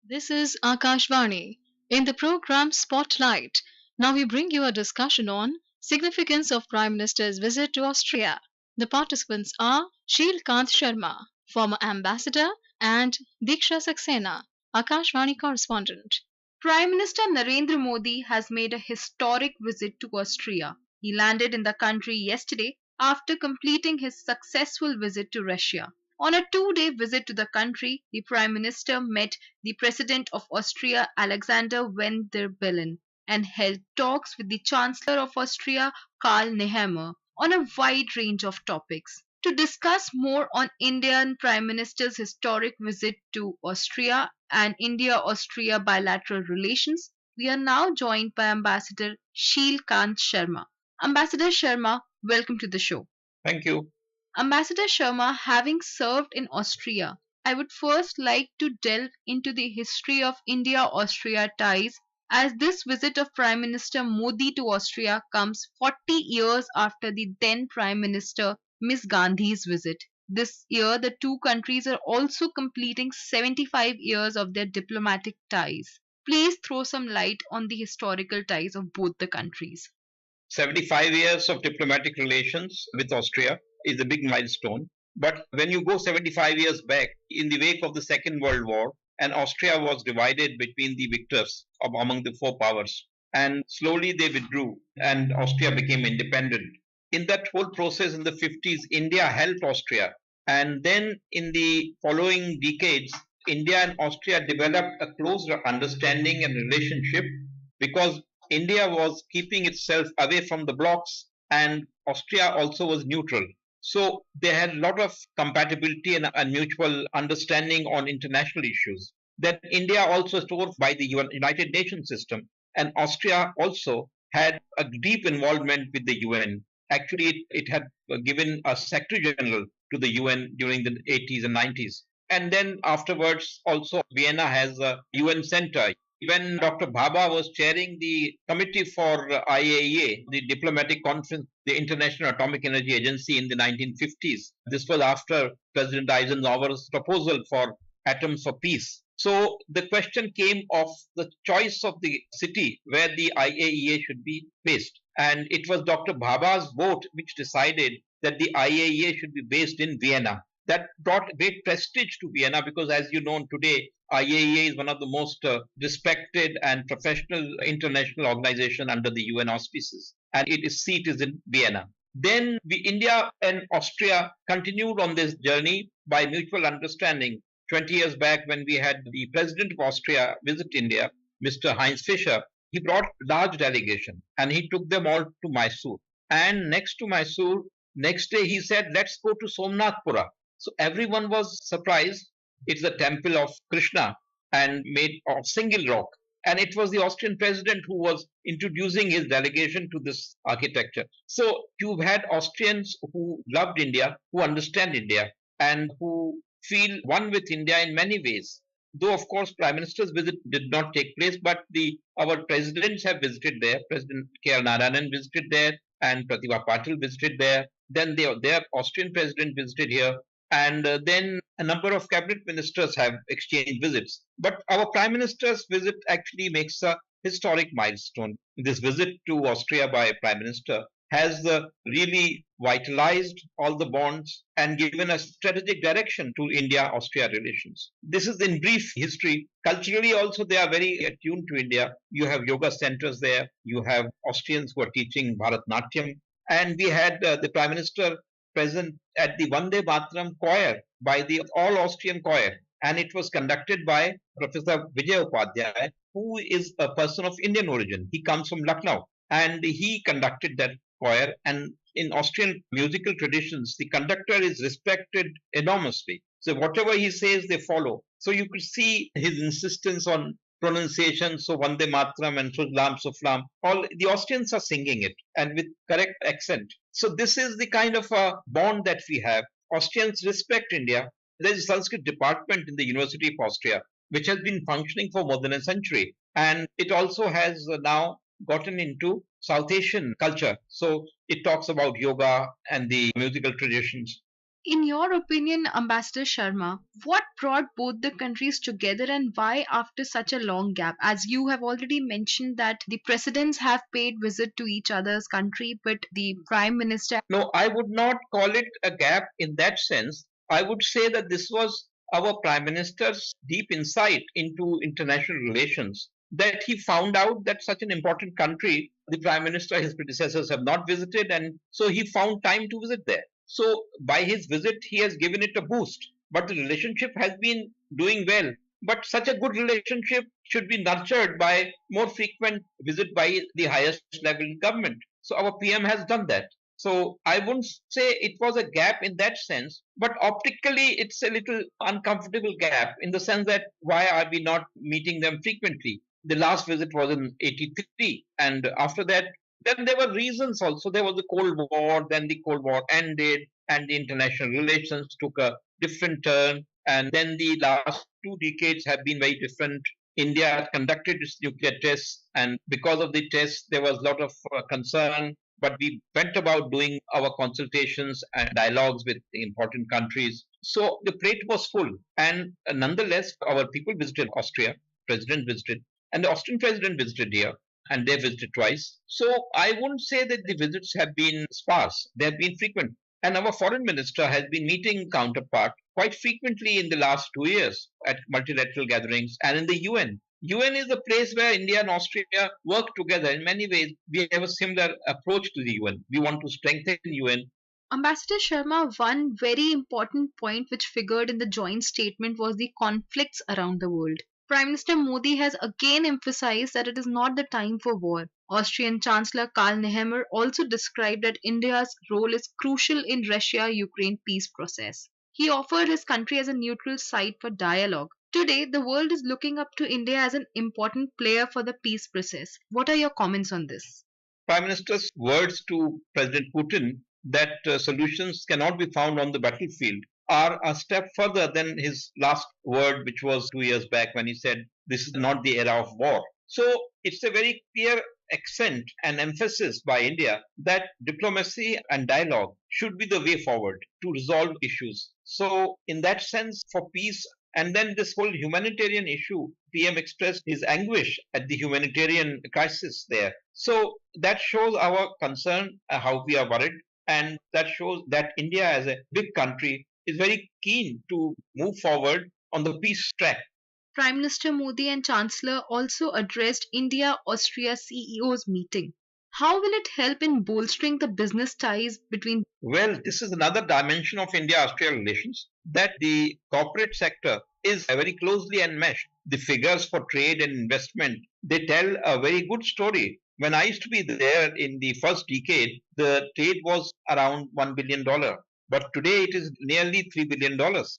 This is Akashvani. In the program Spotlight, now we bring you a discussion on significance of Prime Minister's visit to Austria. The participants are Sheel Sharma, former ambassador, and Deeksha Saksena, Akashvani correspondent. Prime Minister Narendra Modi has made a historic visit to Austria. He landed in the country yesterday after completing his successful visit to Russia. On a 2 day visit to the country, the Prime Minister met the President of Austria, Alexander Van der Bellen, and held talks with the Chancellor of Austria, Karl Nehammer, on a wide range of topics. To discuss more on Indian Prime Minister's historic visit to Austria and India Austria bilateral relations, we are now joined by Ambassador Sheel Sharma. Ambassador Sharma, welcome to the show. Thank you. Ambassador Sharma, having served in Austria, I would first like to delve into the history of India Austria ties, as this visit of Prime Minister Modi to Austria comes 40 years after the then Prime Minister Miss Gandhi's visit. This year, the two countries are also completing 75 years of their diplomatic ties. Please throw some light on the historical ties of both the countries. 75 years of diplomatic relations with Austria is a big milestone. But when you go 75 years back, in the wake of the Second World War, and Austria was divided between the victors among the four powers. And slowly they withdrew, and Austria became independent. In that whole process in the 50s, India helped Austria. And then in the following decades, India and Austria developed a close understanding and relationship because India was keeping itself away from the blocs and Austria also was neutral. So they had a lot of compatibility and mutual understanding on international issues. Then India also stood by the United Nations system, and Austria also had a deep involvement with the UN. Actually, it had given a Secretary General to the UN during the 80s and 90s. And then afterwards, also Vienna has a UN center. When Dr. Bhabha was chairing the committee for IAEA, the diplomatic conference, the International Atomic Energy Agency in the 1950s, this was after President Eisenhower's proposal for atoms for peace. So the question came of the choice of the city where the IAEA should be based. And it was Dr. Bhabha's vote which decided that the IAEA should be based in Vienna. That brought great prestige to Vienna because, as you know, today IAEA is one of the most respected and professional international organization under the UN auspices, and its seat is in Vienna. Then India and Austria continued on this journey by mutual understanding. 20 years back, when we had the President of Austria visit India, Mr. Heinz Fischer, he brought large delegation and he took them all to Mysore. And next to Mysore, next day he said, let's go to Somnathpura. So everyone was surprised. It's the temple of Krishna and made of single rock. And it was the Austrian president who was introducing his delegation to this architecture. So you've had Austrians who loved India, who understand India, and who feel one with India in many ways. Though, of course, Prime Minister's visit did not take place, but our presidents have visited there. President K.R. Narayanan visited there, and Pratibha Patil visited there. Then their Austrian president visited here. And then a number of cabinet ministers have exchanged visits. But our prime minister's visit actually makes a historic milestone. This visit to Austria by prime minister has really vitalized all the bonds and given a strategic direction to India-Austria relations. This is in brief history. Culturally also they are very attuned to India. You have yoga centers there. You have Austrians who are teaching Bharatnatyam. And we had the prime minister present at the Vande Mataram choir by the all Austrian choir, and it was conducted by Professor Vijay Upadhyay, who is a person of Indian origin. He comes from Lucknow, and he conducted that choir. And in Austrian musical traditions, the conductor is respected enormously. So whatever he says, they follow. So you could see his insistence on pronunciation, so Vande Mataram and Sujlam Suflam, all the Austrians are singing it and with correct accent. So this is the kind of a bond that we have. Austrians respect India. There is a Sanskrit department in the University of Austria, which has been functioning for more than a century. And it also has now gotten into South Asian culture. So it talks about yoga and the musical traditions. In your opinion, Ambassador Sharma, what brought both the countries together and why after such a long gap? As you have already mentioned that the presidents have paid visit to each other's country, but the prime minister. No, I would not call it a gap in that sense. I would say that this was our prime minister's deep insight into international relations. That he found out that such an important country, the prime minister, his predecessors have not visited, and so he found time to visit there. So by his visit, he has given it a boost. But the relationship has been doing well. But such a good relationship should be nurtured by more frequent visit by the highest level in government. So our PM has done that. So I wouldn't say it was a gap in that sense, but optically it's a little uncomfortable gap in the sense that why are we not meeting them frequently? The last visit was in 83, and after that, then there were reasons also. There was the Cold War, then the Cold War ended, and the international relations took a different turn. And then the last 2 decades have been very different. India had conducted its nuclear tests, and because of the tests, there was a lot of concern. But we went about doing our consultations and dialogues with important countries. So the plate was full. And nonetheless, our people visited Austria, president visited, and the Austrian president visited here, and they visited twice. So I wouldn't say that the visits have been sparse. They have been frequent. And our foreign minister has been meeting counterpart quite frequently in the last 2 years at multilateral gatherings and in the UN. UN is a place where India and Austria work together. In many ways, we have a similar approach to the UN. We want to strengthen UN. Ambassador Sharma, one very important point which figured in the joint statement was the conflicts around the world. Prime Minister Modi has again emphasized that it is not the time for war. Austrian Chancellor Karl Nehammer also described that India's role is crucial in Russia-Ukraine peace process. He offered his country as a neutral site for dialogue. Today, the world is looking up to India as an important player for the peace process. What are your comments on this? Prime Minister's words to President Putin that solutions cannot be found on the battlefield are a step further than his last word, which was 2 years back when he said, "This is not the era of war." So it's a very clear accent and emphasis by India that diplomacy and dialogue should be the way forward to resolve issues. So, in that sense, for peace, and then this whole humanitarian issue, PM expressed his anguish at the humanitarian crisis there. So that shows our concern, how we are worried, and that shows that India as a big country is very keen to move forward on the peace track. Prime Minister Modi and Chancellor also addressed India Austria CEOs meeting. How will it help in bolstering the business ties between? Well, this is another dimension of India-Austria relations, that the corporate sector is very closely enmeshed. The figures for trade and investment, they tell a very good story. When I used to be there in the first decade, the trade was around $1 billion. But today it is nearly $3 billion.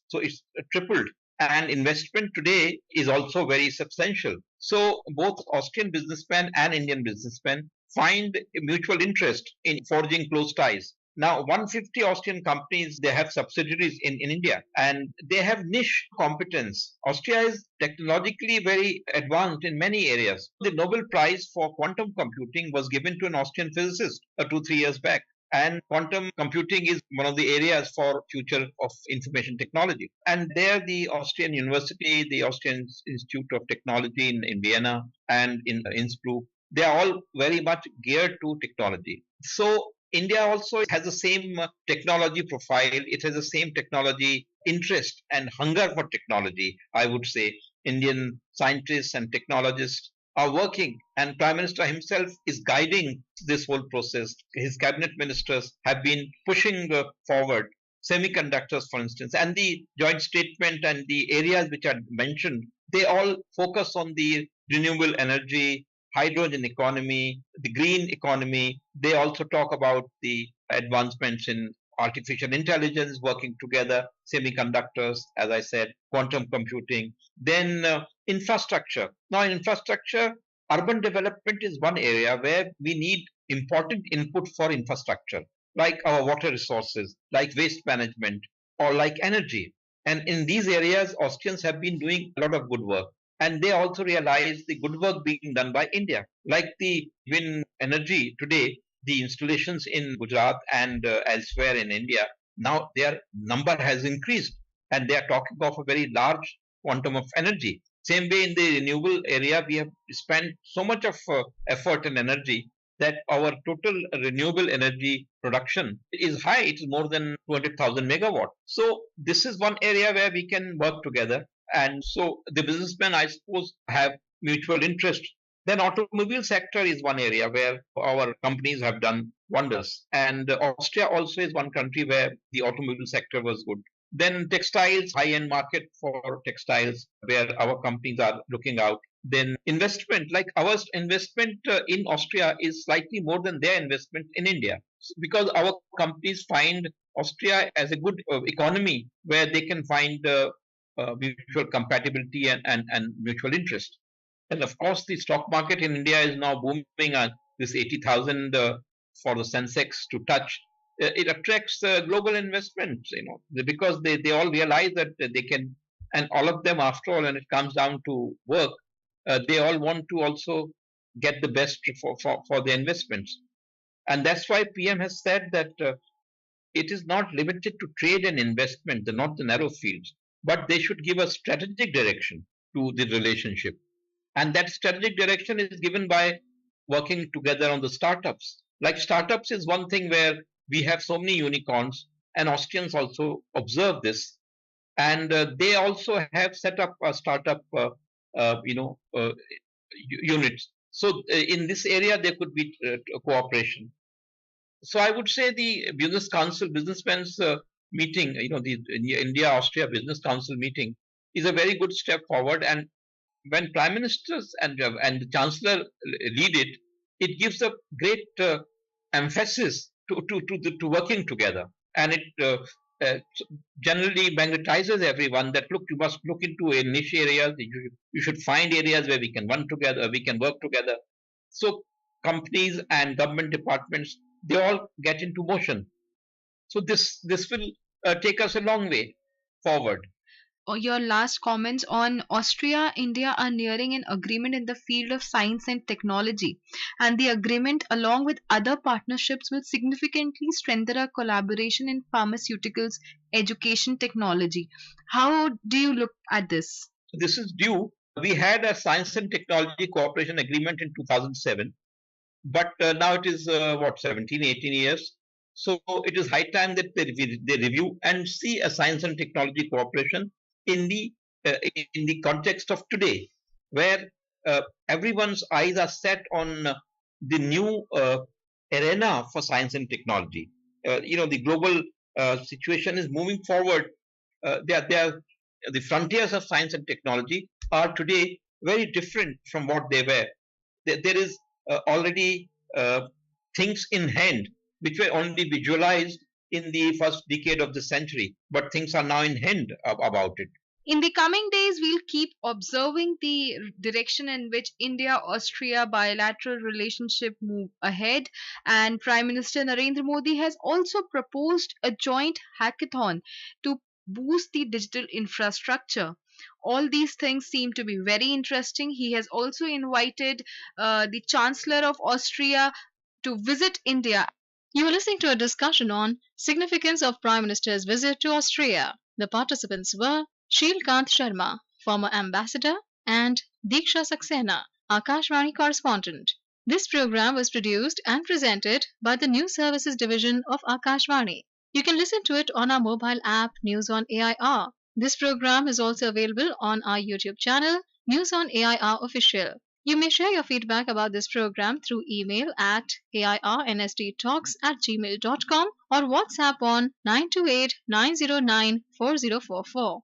So it's tripled. And investment today is also very substantial. So both Austrian businessmen and Indian businessmen find a mutual interest in forging close ties. Now, 150 Austrian companies, they have subsidiaries in India, and they have niche competence. Austria is technologically very advanced in many areas. The Nobel Prize for quantum computing was given to an Austrian physicist 2, 3 years back. And quantum computing is one of the areas for future of information technology. And there the Austrian University, the Austrian Institute of Technology in Vienna and in Innsbruck, they are all very much geared to technology. So India also has the same technology profile. It has the same technology interest and hunger for technology, I would say. Indian scientists and technologists are working, and Prime Minister himself is guiding this whole process. His cabinet ministers have been pushing forward semiconductors, for instance, and the joint statement and the areas which are mentioned, they all focus on the renewable energy, hydrogen economy, the green economy. They also talk about the advancements in artificial intelligence, working together, semiconductors, as I said, quantum computing, then infrastructure. Now, in infrastructure, urban development is one area where we need important input for infrastructure, like our water resources, like waste management, or like energy. And in these areas, Austrians have been doing a lot of good work. And they also realize the good work being done by India. Like the wind energy today, the installations in Gujarat and elsewhere in India, now their number has increased and they are talking of a very large quantum of energy. Same way in the renewable area, we have spent so much of effort and energy that our total renewable energy production is high. It is more than 200,000 megawatt. So this is one area where we can work together. And so the businessmen, I suppose, have mutual interest. Then automobile sector is one area where our companies have done wonders. And Austria also is one country where the automobile sector was good. Then textiles, high-end market for textiles, where our companies are looking out. Then investment, like our investment in Austria is slightly more than their investment in India, because our companies find Austria as a good economy where they can find mutual compatibility and mutual interest. And of course, the stock market in India is now booming. This 80,000 for the Sensex to touch, it attracts global investments, because they all realize that they can, and all of them, after all, when it comes down to work, they all want to also get the best for their investments. And that's why PM has said that it is not limited to trade and investment, they're not the narrow fields, but they should give a strategic direction to the relationship. And that strategic direction is given by working together on the startups. Like startups is one thing where we have so many unicorns, and Austrians also observe this. And they also have set up a startup, units. So in this area, there could be cooperation. So I would say the Business Council, businessmen's meeting, the India-Austria Business Council meeting is a very good step forward. And when prime ministers and the chancellor lead it, it gives a great emphasis to working together, and it generally magnetizes everyone that look, you must look into a niche areas. You should find areas where we can run together, we can work together. So companies and government departments, they all get into motion. So this will take us a long way forward. Your last comments on Austria, India are nearing an agreement in the field of science and technology. And the agreement, along with other partnerships, will significantly strengthen our collaboration in pharmaceuticals, education, technology. How do you look at this? This is due. We had a science and technology cooperation agreement in 2007, but now it is 17, 18 years. So it is high time that they review and see a science and technology cooperation in the context of today, where everyone's eyes are set on the new arena for science and technology. The global situation is moving forward. The frontiers of science and technology are today very different from what they were. There is already things in hand which were only visualized in the first decade of the century, but things are now in hand about it. In the coming days, we'll keep observing the direction in which India-Austria bilateral relationship move ahead. And Prime Minister Narendra Modi has also proposed a joint hackathon to boost the digital infrastructure. All these things seem to be very interesting. He has also invited the Chancellor of Austria to visit India. You are listening to a discussion on significance of Prime Minister's visit to Austria. The participants were Sheel Sharma, former ambassador, and Deeksha Saksena, Akashvani correspondent. This program was produced and presented by the News Services Division of Akashvani. You can listen to it on our mobile app News on AIR. This program is also available on our YouTube channel News on AIR Official. You may share your feedback about this program through email at airnsttalks@gmail.com or WhatsApp on 928 909 4044.